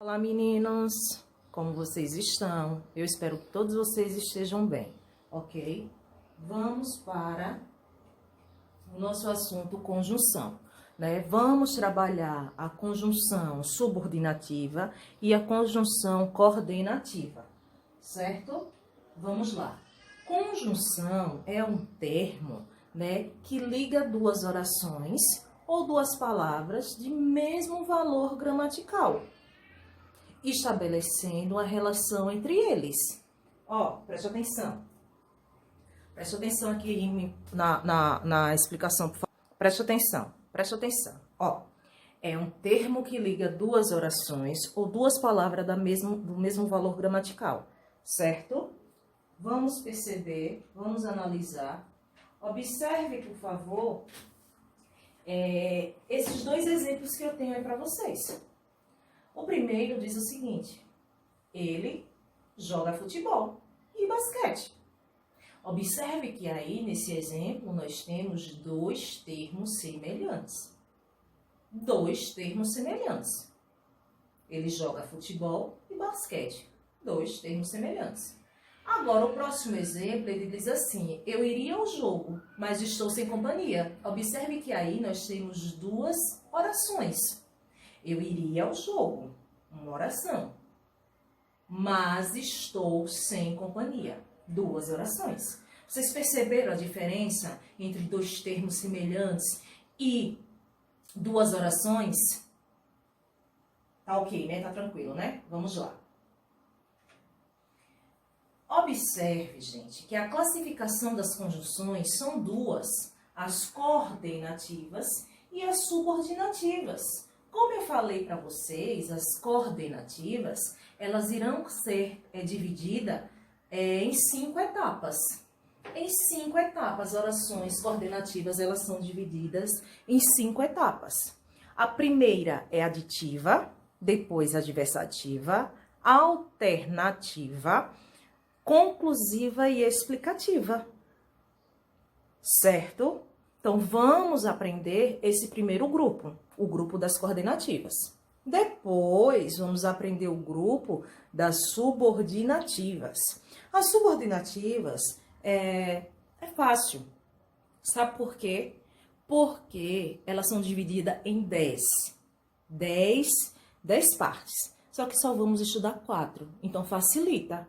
Olá, meninos! Como vocês estão? Eu espero que todos vocês estejam bem, ok? Vamos para o nosso assunto conjunção, né? Vamos trabalhar a conjunção subordinativa e a conjunção coordenativa, certo? Vamos lá. Conjunção é um termo, né, que liga duas orações ou duas palavras de mesmo valor gramatical, estabelecendo a relação entre eles. Ó, preste atenção. Preste atenção aqui na explicação, por favor. Preste atenção. Ó, é um termo que liga duas orações ou duas palavras do mesmo valor gramatical, certo? Vamos perceber, vamos analisar. Observe, por favor, esses dois exemplos que eu tenho aí para vocês. O primeiro diz o seguinte: ele joga futebol e basquete. Observe que aí, nesse exemplo, nós temos dois termos semelhantes. Dois termos semelhantes. Ele joga futebol e basquete. Dois termos semelhantes. Agora, o próximo exemplo, ele diz assim: eu iria ao jogo, mas estou sem companhia. Observe que aí nós temos duas orações. Eu iria ao jogo, uma oração, mas estou sem companhia, duas orações. Vocês perceberam a diferença entre dois termos semelhantes e duas orações? Tá ok, né? Tá tranquilo, né? Vamos lá. Observe, gente, que a classificação das conjunções são duas, as coordenativas e as subordinativas. Como eu falei para vocês, as coordenativas, elas irão ser divididas em 5 etapas. Em 5 etapas, orações coordenativas, elas são divididas em 5 etapas. A primeira é aditiva, depois adversativa, alternativa, conclusiva e explicativa, certo? Então, vamos aprender esse primeiro grupo, o grupo das coordenativas. Depois, vamos aprender o grupo das subordinativas. As subordinativas é fácil. Sabe por quê? Porque elas são divididas em 10 partes. Só que só vamos estudar 4, então facilita.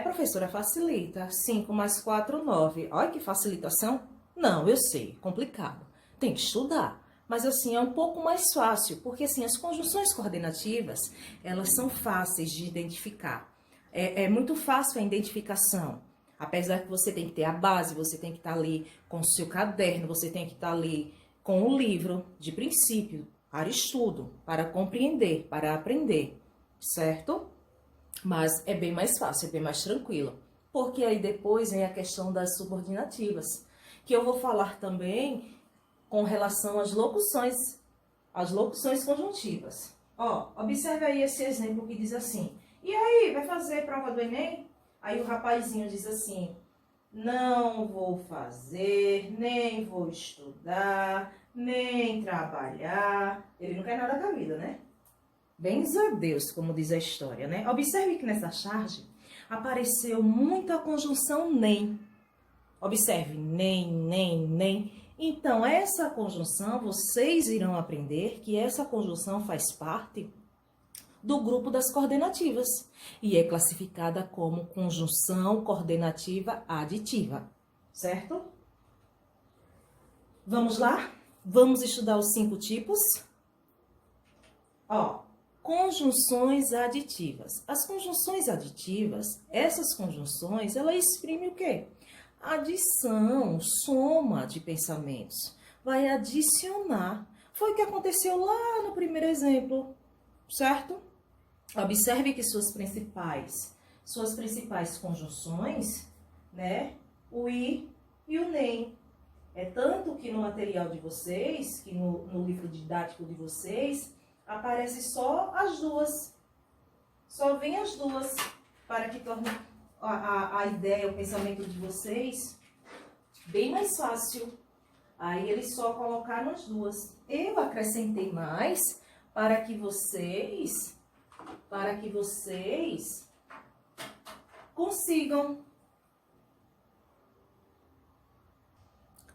Professora, facilita. 5 mais 4, 9. Olha que facilitação. Não, eu sei, complicado. Tem que estudar. Mas assim, é um pouco mais fácil, porque assim, as conjunções coordenativas, elas são fáceis de identificar. É muito fácil a identificação. Apesar que você tem que ter a base, você tem que estar ali com o seu caderno, você tem que estar ali com o livro de princípio, para estudo, para compreender, para aprender, certo? Mas é bem mais fácil, é bem mais tranquilo. Porque aí depois vem a questão das subordinativas, que eu vou falar também com relação às locuções conjuntivas. Ó, observe aí esse exemplo que diz assim: e aí, vai fazer prova do Enem? Aí o rapazinho diz assim: não vou fazer, nem vou estudar, nem trabalhar. Ele não quer nada com a vida, né? Bens a Deus, como diz a história, né? Observe que nessa charge apareceu muito a conjunção nem. Observe, nem. Então, essa conjunção, vocês irão aprender que essa conjunção faz parte do grupo das coordenativas e é classificada como conjunção coordenativa aditiva, certo? Vamos lá? Vamos estudar os 5 tipos? Ó, conjunções aditivas. As conjunções aditivas, essas conjunções, ela exprime o quê? Adição, soma de pensamentos. Vai adicionar. Foi o que aconteceu lá no primeiro exemplo, certo? Observe que suas principais conjunções, né? O i e o nem. É tanto que no material de vocês, que no livro didático de vocês, aparece só as duas. Só vem as duas, para que torne a ideia, o pensamento de vocês bem mais fácil. Aí eles só colocaram as duas. Eu acrescentei mais para que vocês para que vocês consigam.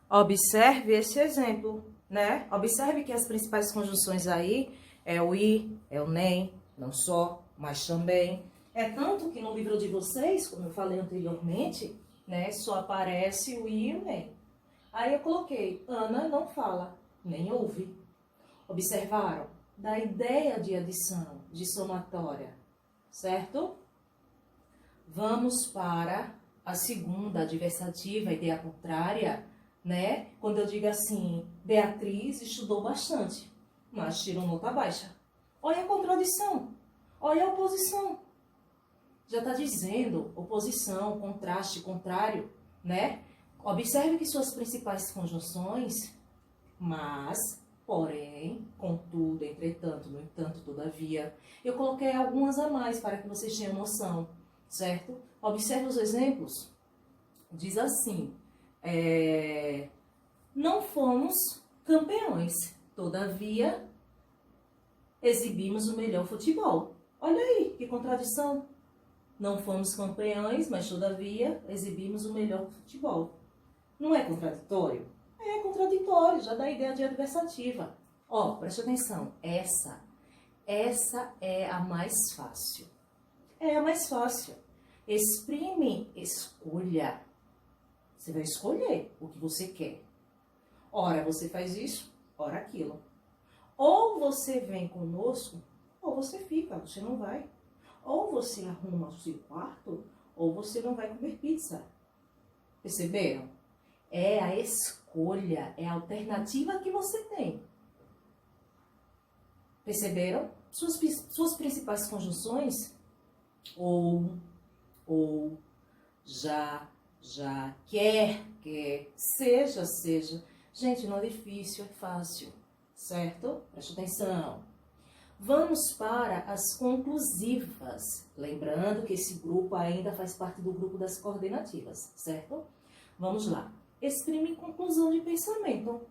Observe esse exemplo, né? Observe que as principais conjunções aí é o i, é o nem, não só, mas também. É tanto que no livro de vocês, como eu falei anteriormente, né, só aparece o i e o nem. Aí eu coloquei, Ana não fala, nem ouve. Observaram? Da ideia de adição, de somatória, certo? Vamos para a segunda, adversativa, ideia contrária, né? Quando eu digo assim, Beatriz estudou bastante, mas tirou nota baixa. Olha a contradição, olha a oposição. Já está dizendo oposição, contraste, contrário, né? Observe que suas principais conjunções, mas, porém, contudo, entretanto, no entanto, todavia, eu coloquei algumas a mais para que vocês tenham noção, certo? Observe os exemplos. Diz assim, não fomos campeões, todavia, exibimos o melhor futebol. Olha aí, que contradição. Não fomos campeões, mas todavia exibimos o melhor futebol. Não é contraditório? É contraditório, já dá a ideia de adversativa. Ó, preste atenção, essa é a mais fácil. É a mais fácil. Exprime, escolha. Você vai escolher o que você quer. Ora você faz isso, ora aquilo. Ou você vem conosco, ou você fica, você não vai. Ou você arruma o seu quarto, ou você não vai comer pizza. Perceberam? É a escolha, é a alternativa que você tem. Perceberam? Suas principais conjunções, ou, já, quer, seja. Gente, não é difícil, é fácil, certo? Preste atenção. Vamos para as conclusivas. Lembrando que esse grupo ainda faz parte do grupo das coordenativas, certo? Vamos lá. Exprime conclusão de pensamento.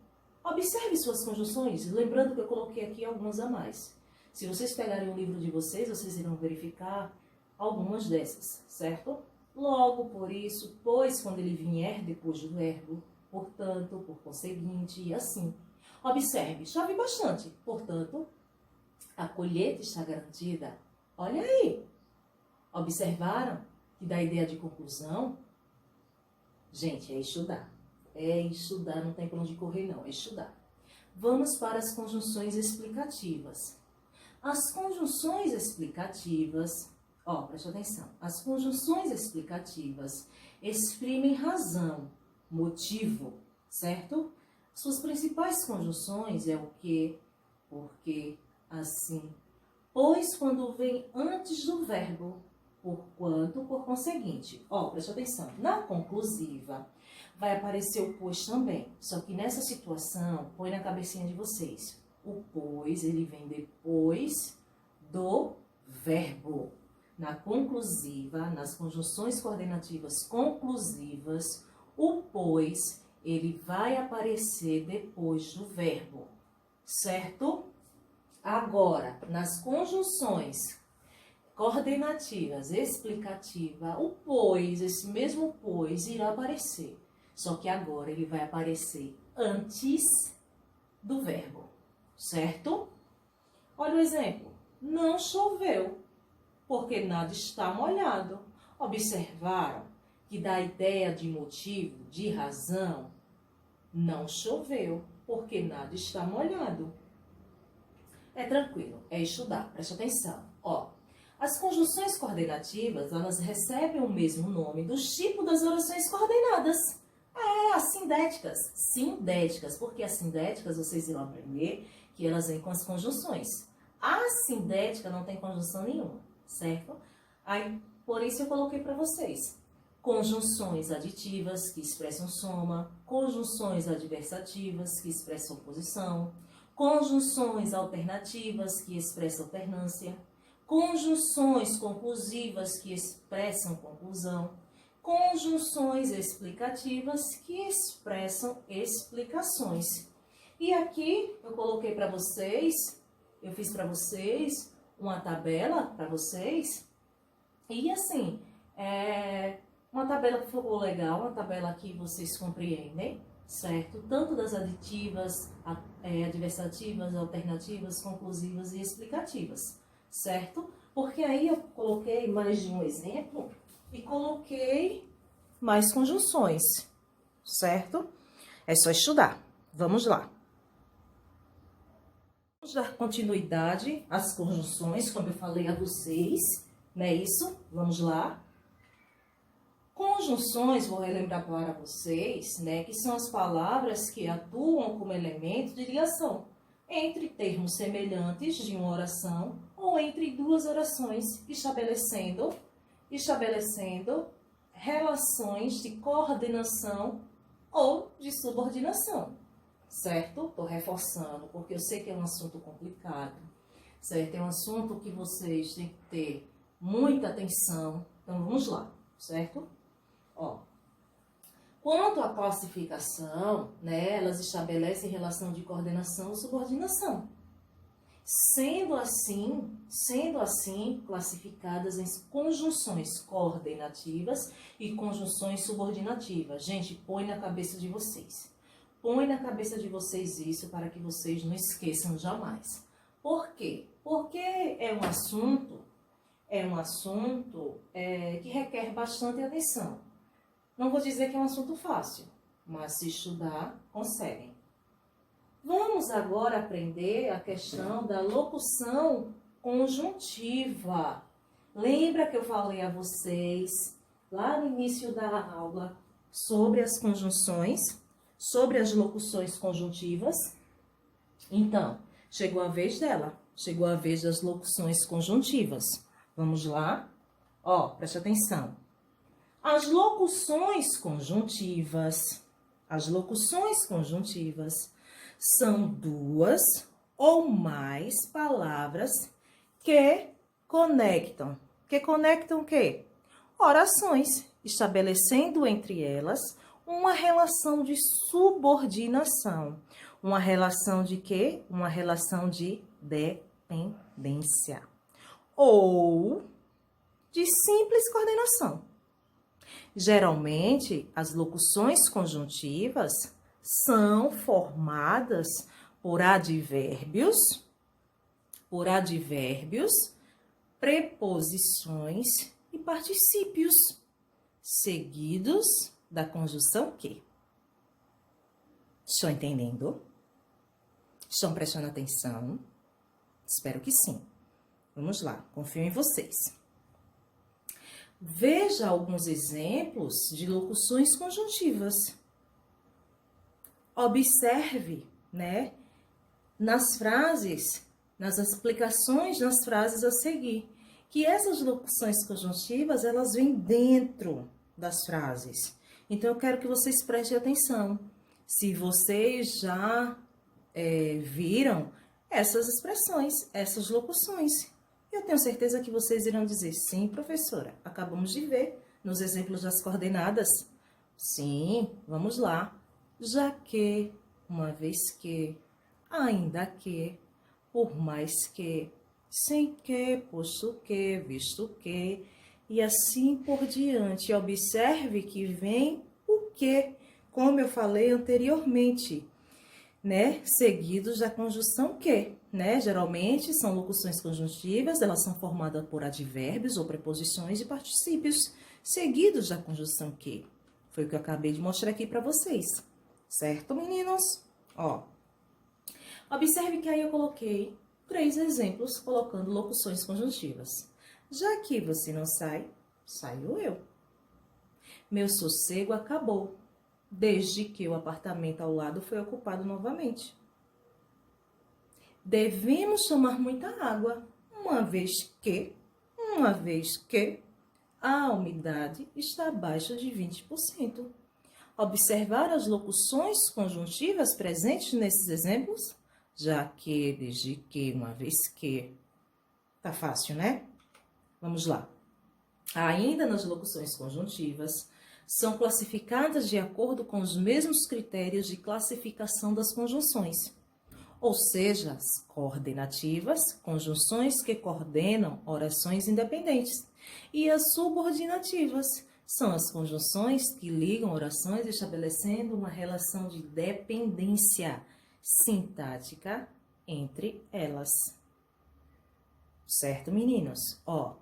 Observe suas conjunções, lembrando que eu coloquei aqui algumas a mais. Se vocês pegarem o livro de vocês, vocês irão verificar algumas dessas, certo? Logo, por isso, pois, quando ele vier depois do verbo, portanto, por conseguinte, e assim. Observe, chove bastante, portanto, a colheita está garantida. Olha aí. Observaram que da ideia de conclusão, gente, é estudar. É estudar, não tem para onde correr não, é estudar. Vamos para as conjunções explicativas. As conjunções explicativas, ó, preste atenção. As conjunções explicativas exprimem razão, motivo, certo? Suas principais conjunções é o que, porque, assim, pois quando vem antes do verbo, porquanto, por conseguinte. Ó, preste atenção, na conclusiva vai aparecer o pois também, só que nessa situação, põe na cabecinha de vocês. O pois, ele vem depois do verbo. Na conclusiva, nas conjunções coordenativas conclusivas, o pois, ele vai aparecer depois do verbo, certo? Agora, nas conjunções coordenativas explicativa, o pois, esse mesmo pois, irá aparecer. Só que agora ele vai aparecer antes do verbo, certo? Olha o exemplo. Não choveu, porque nada está molhado. Observaram que da ideia de motivo, de razão, não choveu, porque nada está molhado. É tranquilo, é estudar, preste atenção. Ó, as conjunções coordenativas, elas recebem o mesmo nome do tipo das orações coordenadas. As sindéticas. Sindéticas, porque as sindéticas, vocês irão aprender que elas vêm com as conjunções. A sindética não tem conjunção nenhuma, certo? Aí, por isso eu coloquei para vocês. Conjunções aditivas, que expressam soma. Conjunções adversativas, que expressam oposição. Conjunções alternativas, que expressam alternância. Conjunções conclusivas, que expressam conclusão. Conjunções explicativas, que expressam explicações. E aqui eu coloquei para vocês, eu fiz para vocês uma tabela para vocês. E assim, uma tabela que ficou legal, uma tabela que vocês compreendem, certo? Tanto das aditivas, adversativas, alternativas, conclusivas e explicativas, certo? Porque aí eu coloquei mais de um exemplo e coloquei mais conjunções, certo? É só estudar. Vamos lá. Vamos dar continuidade às conjunções, como eu falei a vocês, não é isso? Vamos lá. Conjunções, vou relembrar para vocês, né, que são as palavras que atuam como elemento de ligação entre termos semelhantes de uma oração ou entre duas orações, estabelecendo relações de coordenação ou de subordinação, certo? Estou reforçando, porque eu sei que é um assunto complicado, certo? É um assunto que vocês têm que ter muita atenção. Então, vamos lá, certo? Ó, quanto à classificação, né, elas estabelecem relação de coordenação ou subordinação. Sendo assim, classificadas em conjunções coordenativas e conjunções subordinativas. Gente, põe na cabeça de vocês. Põe na cabeça de vocês isso para que vocês não esqueçam jamais. Por quê? Porque é um assunto que requer bastante atenção. Não vou dizer que é um assunto fácil, mas se estudar, conseguem. Vamos agora aprender a questão da locução conjuntiva. Lembra que eu falei a vocês, lá no início da aula, sobre as conjunções, sobre as locuções conjuntivas? Então, chegou a vez dela, chegou a vez das locuções conjuntivas. Vamos lá? Ó, preste atenção. As locuções conjuntivas são duas ou mais palavras que conectam. Que conectam o quê? Orações, estabelecendo entre elas uma relação de subordinação. Uma relação de quê? Uma relação de dependência. Ou de simples coordenação. Geralmente, as locuções conjuntivas são formadas por advérbios, preposições e particípios, seguidos da conjunção que. Estão entendendo? Estão prestando atenção? Espero que sim. Vamos lá, confio em vocês. Veja alguns exemplos de locuções conjuntivas. Observe, né, nas frases, nas explicações nas frases a seguir, que essas locuções conjuntivas, elas vêm dentro das frases. Então, eu quero que vocês prestem atenção. Se vocês já viram essas expressões, essas locuções, eu tenho certeza que vocês irão dizer, sim, professora, acabamos de ver nos exemplos das coordenadas. Sim, vamos lá. Já que, uma vez que, ainda que, por mais que, sem que, posto que, visto que, e assim por diante. Observe que vem o que, como eu falei anteriormente, né? Seguidos da conjunção que, né? Geralmente são locuções conjuntivas, elas são formadas por advérbios ou preposições e particípios, seguidos da conjunção que. Foi o que eu acabei de mostrar aqui para vocês. Certo, meninos? Ó, observe que aí eu coloquei 3 exemplos colocando locuções conjuntivas. Já que você não sai, saio eu. Meu sossego acabou, desde que o apartamento ao lado foi ocupado novamente. Devemos tomar muita água, uma vez que a umidade está abaixo de 20%. Observar as locuções conjuntivas presentes nesses exemplos? Já que, desde que, uma vez que. Tá fácil, né? Vamos lá. Ainda nas locuções conjuntivas, são classificadas de acordo com os mesmos critérios de classificação das conjunções. Ou seja, as coordenativas, conjunções que coordenam orações independentes. E as subordinativas são as conjunções que ligam orações estabelecendo uma relação de dependência sintática entre elas. Certo, meninos? Ó,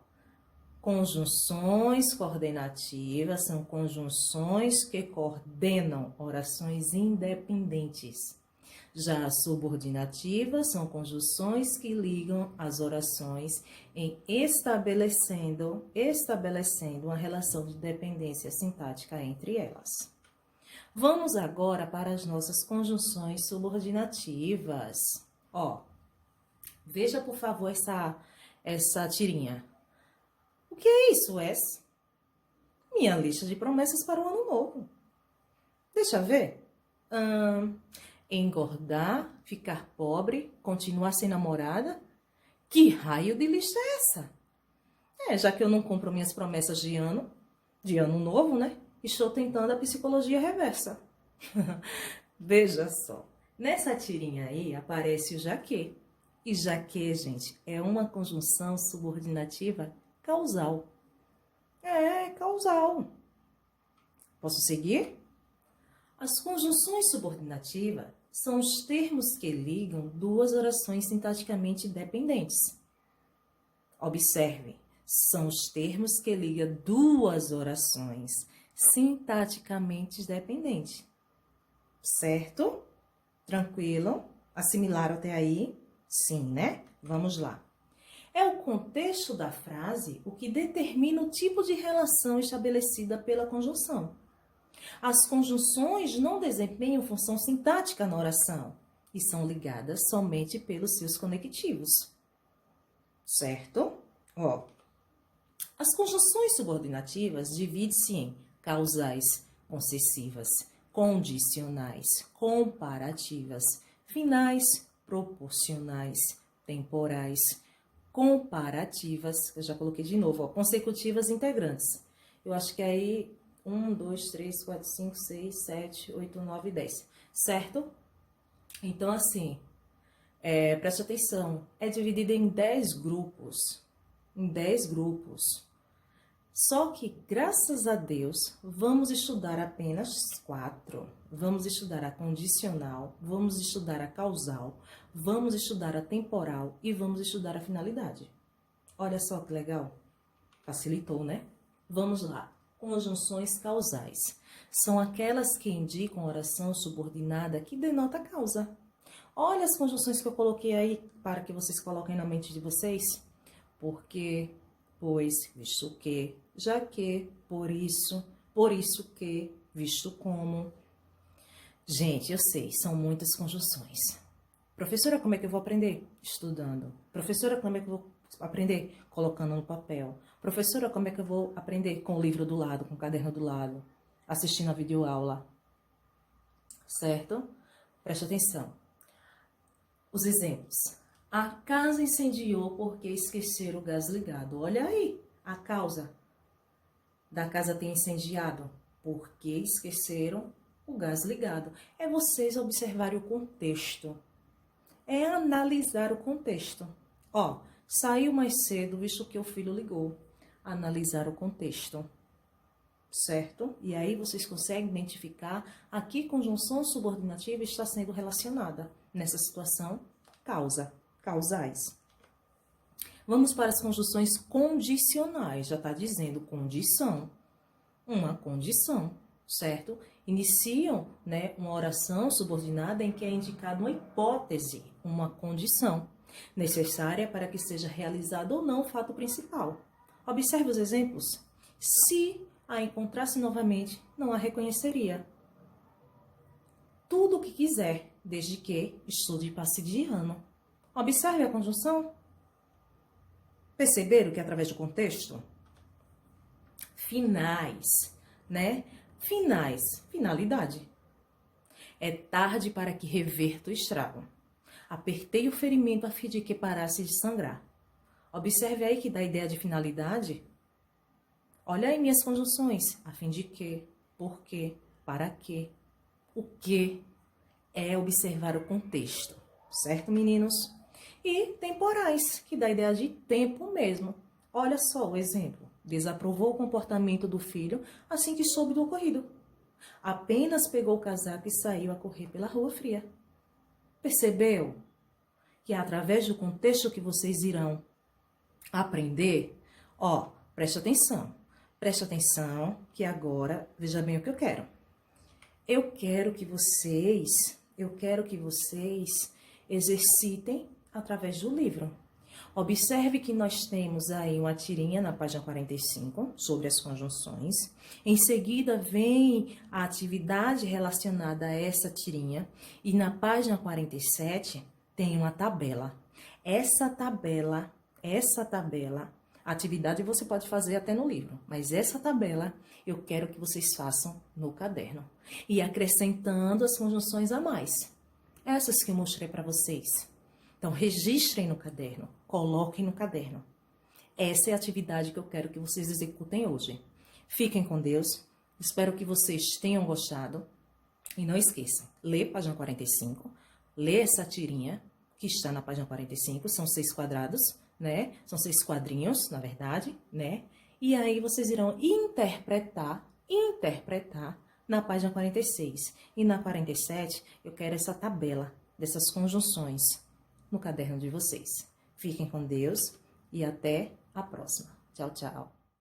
conjunções coordenativas são conjunções que coordenam orações independentes. Já as subordinativas são conjunções que ligam as orações em estabelecendo uma relação de dependência sintática entre elas. Vamos agora para as nossas conjunções subordinativas. Ó, veja por favor essa tirinha. O que é isso, Wes? Minha lista de promessas para o ano novo. Deixa eu ver. Engordar, ficar pobre, continuar sem namorada? Que raio de lista é essa? Já que eu não cumpro minhas promessas de ano novo, né? Estou tentando a psicologia reversa. Veja só, nessa tirinha aí aparece o já que. E já que, gente, é uma conjunção subordinativa causal. Causal. Posso seguir? As conjunções subordinativas são os termos que ligam duas orações sintaticamente dependentes. Observe, são os termos que ligam duas orações sintaticamente dependentes. Certo? Tranquilo? Assimilaram até aí? Sim, né? Vamos lá. É o contexto da frase o que determina o tipo de relação estabelecida pela conjunção. As conjunções não desempenham função sintática na oração e são ligadas somente pelos seus conectivos. Certo? Ó, as conjunções subordinativas dividem-se em causais, concessivas, condicionais, comparativas, finais, proporcionais, temporais, comparativas, eu já coloquei de novo, ó, consecutivas integrantes. Eu acho que aí 1, 2, 3, 4, 5, 6, 7, 8, 9, 10. Certo? Então, assim, preste atenção. É dividida em 10 grupos. Em 10 grupos. Só que, graças a Deus, vamos estudar apenas 4. Vamos estudar a condicional, vamos estudar a causal, vamos estudar a temporal e vamos estudar a finalidade. Olha só que legal. Facilitou, né? Vamos lá. Conjunções causais. São aquelas que indicam oração subordinada que denota causa. Olha as conjunções que eu coloquei aí para que vocês coloquem na mente de vocês. Porque, pois, visto que, já que, por isso que, visto como. Gente, eu sei, são muitas conjunções. Professora, como é que eu vou aprender? Estudando. Professora, como é que eu vou aprender? Colocando no papel. Professora, como é que eu vou aprender? Com o livro do lado, com o caderno do lado, assistindo a videoaula. Certo? Preste atenção. Os exemplos. A casa incendiou porque esqueceram o gás ligado. Olha aí a causa da casa ter incendiado. Porque esqueceram o gás ligado. É vocês observarem o contexto. É analisar o contexto. Ó, saiu mais cedo, visto que o filho ligou. Analisar o contexto. Certo? E aí vocês conseguem identificar a que conjunção subordinativa está sendo relacionada. Nessa situação, causais. Vamos para as conjunções condicionais. Já está dizendo condição. Uma condição, certo? Iniciam, né, uma oração subordinada em que é indicada uma hipótese, uma condição necessária para que seja realizado ou não o fato principal. Observe os exemplos. Se a encontrasse novamente, não a reconheceria. Tudo o que quiser, desde que estude passe de ano. Observe a conjunção. Perceberam que através do contexto? Finais, né? Finais, finalidade. É tarde para que reverta o estrago. Apertei o ferimento a fim de que parasse de sangrar. Observe aí que dá a ideia de finalidade. Olha aí minhas conjunções. A fim de que, por quê, para quê. O que é observar o contexto. certo, meninos? E temporais, que dá a ideia de tempo mesmo. Olha só o exemplo. Desaprovou o comportamento do filho assim que soube do ocorrido. Apenas pegou o casaco e saiu a correr pela rua fria. Percebeu que é através do contexto que vocês irão aprender? Ó, preste atenção. Preste atenção que agora, veja bem o que eu quero. Eu quero que vocês exercitem através do livro. Observe que nós temos aí uma tirinha na página 45 sobre as conjunções. Em seguida vem a atividade relacionada a essa tirinha e na página 47 tem uma tabela. Essa tabela, a atividade você pode fazer até no livro, mas essa tabela eu quero que vocês façam no caderno. E acrescentando as conjunções a mais. Essas que eu mostrei para vocês. Então, registrem no caderno, coloquem no caderno. Essa é a atividade que eu quero que vocês executem hoje. Fiquem com Deus, espero que vocês tenham gostado. E não esqueçam, lê página 45, lê essa tirinha que está na página 45, são 6 quadrados, né? São 6 quadrinhos, na verdade, né? E aí vocês irão interpretar na página 46. E na 47, eu quero essa tabela dessas conjunções no caderno de vocês. Fiquem com Deus e até a próxima. Tchau, tchau.